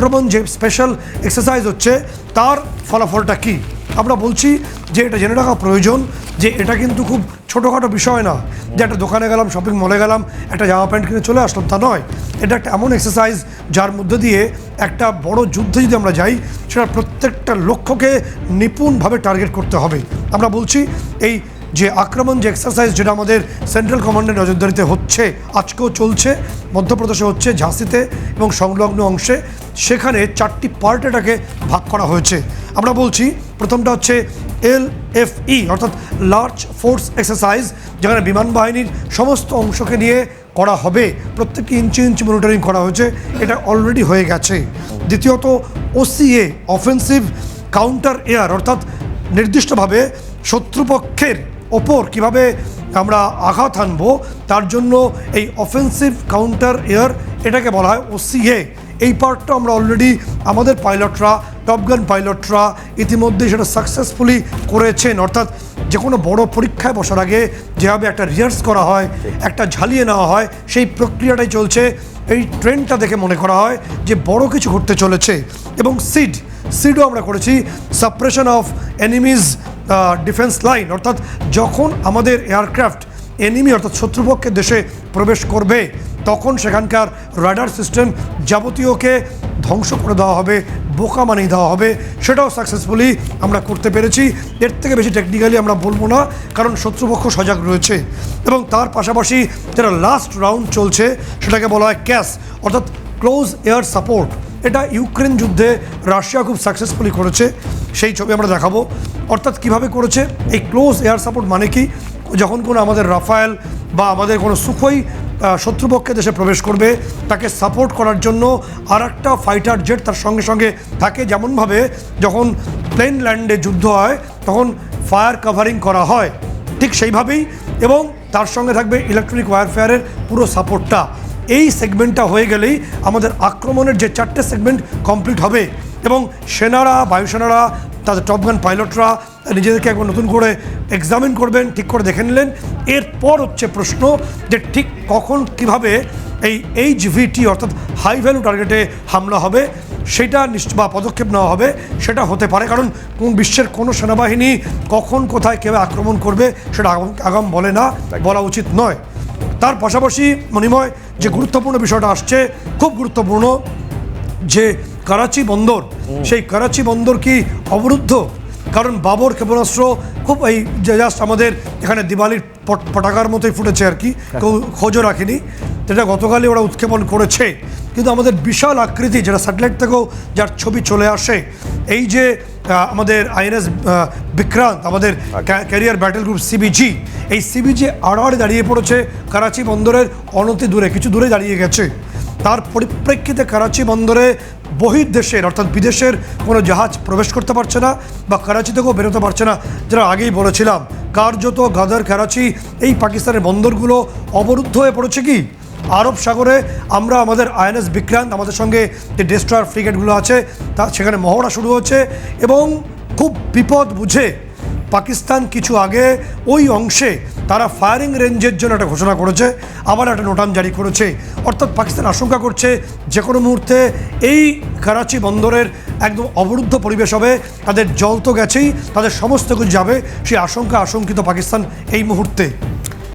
আক্রমণ যে special exercise হচ্ছে তার ফলাফলটা কী আমরা বলছি যে এটা জেনে রাখা প্রয়োজন যে এটা কিন্তু খুব ছোটোখাটো বিষয় না যে একটা দোকানে গেলাম শপিং মলে গেলাম একটা জামা প্যান্ট কিনে চলে আসলাম তা নয় এটা একটা এমন এক্সারসাইজ যার মধ্যে দিয়ে একটা বড় যুদ্ধে যদি আমরা যাই সেটা প্রত্যেকটা লক্ষ্যকে নিপুণভাবে টার্গেট করতে হবে আমরা বলছি এই যে আক্রমণ যে এক্সারসাইজ যেটা আমাদের সেন্ট্রাল কমান্ডের নজরদারিতে হচ্ছে আজকেও চলছে মধ্যপ্রদেশে হচ্ছে ঝাঁসিতে এবং সংলগ্ন অংশে সেখানে 4টি পার্ট এটাকে ভাগ করা হয়েছে আমরা বলছি প্রথমটা হচ্ছে LFE অর্থাৎ লার্জ ফোর্স এক্সারসাইজ যেখানে বিমান বাহিনীর সমস্ত অংশকে নিয়ে করা হবে প্রত্যেকটি ইঞ্চি ইঞ্চি মনিটরিং করা হয়েছে এটা অলরেডি হয়ে গেছে দ্বিতীয়ত OCA অফেন্সিভ কাউন্টার এয়ার অর্থাৎ নির্দিষ্টভাবে শত্রুপক্ষের ওপর কীভাবে আমরা আঘাত আনবো তার জন্য এই অফেন্সিভ কাউন্টার এয়ার এটাকে বলা হয় OCA এই পার্টটা আমরা অলরেডি আমাদের পাইলটরা টপগান পাইলটরা ইতিমধ্যে সেটা সাকসেসফুলি করেছেন অর্থাৎ যে কোনো বড় পরীক্ষায় বসার আগে যেভাবে একটা রিহার্স করা হয় একটা ঝালিয়ে নেওয়া হয় সেই প্রক্রিয়াটাই চলছে এই ট্রেনটা দেখে মনে করা হয় যে বড় কিছু ঘটতে চলেছে এবং সিডও আমরা করেছি suppression of enemies defence line অর্থাৎ যখন আমাদের এয়ারক্রাফট এনিমি অর্থাৎ শত্রুপক্ষের দেশে প্রবেশ করবে তখন সেখানকার রাডার সিস্টেম যাবতীয়কে ধ্বংস করে দেওয়া হবে বোকা বানিয়ে দেওয়া হবে সেটাও সাকসেসফুলি আমরা করতে পেরেছি এর থেকে বেশি টেকনিক্যালি আমরা বলবো না কারণ শত্রুপক্ষ সজাগ রয়েছে এবং তার পাশাপাশি যেটা লাস্ট রাউন্ড চলছে সেটাকে বলা হয় ক্যাস অর্থাৎ ক্লোজ এয়ার সাপোর্ট এটা ইউক্রেন যুদ্ধে রাশিয়া খুব সাকসেসফুলি করেছে সেই ছবি আমরা দেখাবো অর্থাৎ কিভাবে করেছে এই ক্লোজ এয়ার সাপোর্ট মানে কি যখন কোনো আমাদের রাফায়েল বা আমাদের কোনো সুখোই শত্রুপক্ষের দেশে প্রবেশ করবে তাকে সাপোর্ট করার জন্য আর একটা ফাইটার জেট তার সঙ্গে সঙ্গে থাকে যেমনভাবে যখন প্লেন ল্যান্ডে যুদ্ধ হয় তখন ফায়ার কভারিং করা হয় ঠিক সেইভাবেই এবং তার সঙ্গে থাকবে ইলেকট্রনিক ওয়ারফেয়ারের পুরো সাপোর্টটা এই সেগমেন্টটা হয়ে গেলেই আমাদের আক্রমণের যে 4টে সেগমেন্ট কমপ্লিট হবে এবং সেনারা বায়ুসেনারা তাদের টপগান পাইলটরা নিজেদেরকে একবার নতুন করে এক্সামিন করবেন ঠিক করে দেখে নিলেন এরপর হচ্ছে প্রশ্ন যে ঠিক কখন কিভাবে এই HVT অর্থাৎ হাই ভ্যালু টার্গেটে হামলা হবে সেটা বা পদক্ষেপ নেওয়া হবে সেটা হতে পারে কারণ কোন বিশ্বের কোনো সেনাবাহিনী কখন কোথায় কীভাবে আক্রমণ করবে সেটা আগাম বলে না বলা উচিত নয় তার পাশাপাশি মনিময় যে গুরুত্বপূর্ণ বিষয়টা আসছে খুব গুরুত্বপূর্ণ যে করাচি বন্দর সেই করাচি বন্দর কি অবরুদ্ধ কারণ বাবর ক্ষেপণাস্ত্র খুব এই জাস্ট আমাদের এখানে দিওয়ালির পটাকার মতোই ফুটেছে আর কি কেউ খোঁজও রাখেনি যেটা গতকালই ওরা উৎক্ষেপণ করেছে কিন্তু আমাদের বিশাল আকৃতি যেটা স্যাটেলাইট থেকেও যার ছবি চলে আসে এই যে আমাদের INS বিক্রান্ত আমাদের ক্যারিয়ার ব্যাটেল গ্রুপ CBG এই CBG আড়াআড়ি দাঁড়িয়ে পড়েছে করাচি বন্দরের অনতি দূরে কিছু দূরে দাঁড়িয়ে গেছে তার পরিপ্রেক্ষিতে করাচি বন্দরে বহির্দেশের অর্থাৎ বিদেশের কোনো জাহাজ প্রবেশ করতে পারছে না বা করাচি থেকেও বেরোতে পারছে না যেটা আগেই বলেছিলাম কার্যত গাদার করাচি এই পাকিস্তানের বন্দরগুলো অবরুদ্ধ হয়ে পড়েছে কি আরব সাগরে আমরা আমাদের INS বিক্রান্ত আমাদের সঙ্গে যে ডেস্ট্রয়ার ফ্রিগেটগুলো আছে তা সেখানে মহড়া শুরু হচ্ছে এবং খুব বিপদ বুঝে পাকিস্তান কিছু আগে ওই অংশে তারা ফায়ারিং রেঞ্জের জন্য একটা ঘোষণা করেছে আবার একটা নোটাম জারি করেছে অর্থাৎ পাকিস্তান আশঙ্কা করছে যে কোনো মুহূর্তে এই করাচি বন্দরের একদম অবরুদ্ধ পরিবেশ হবে তাদের জল তো গেছেই তাদের সমস্ত কিছু যাবে সেই আশঙ্কিত পাকিস্তান এই মুহূর্তে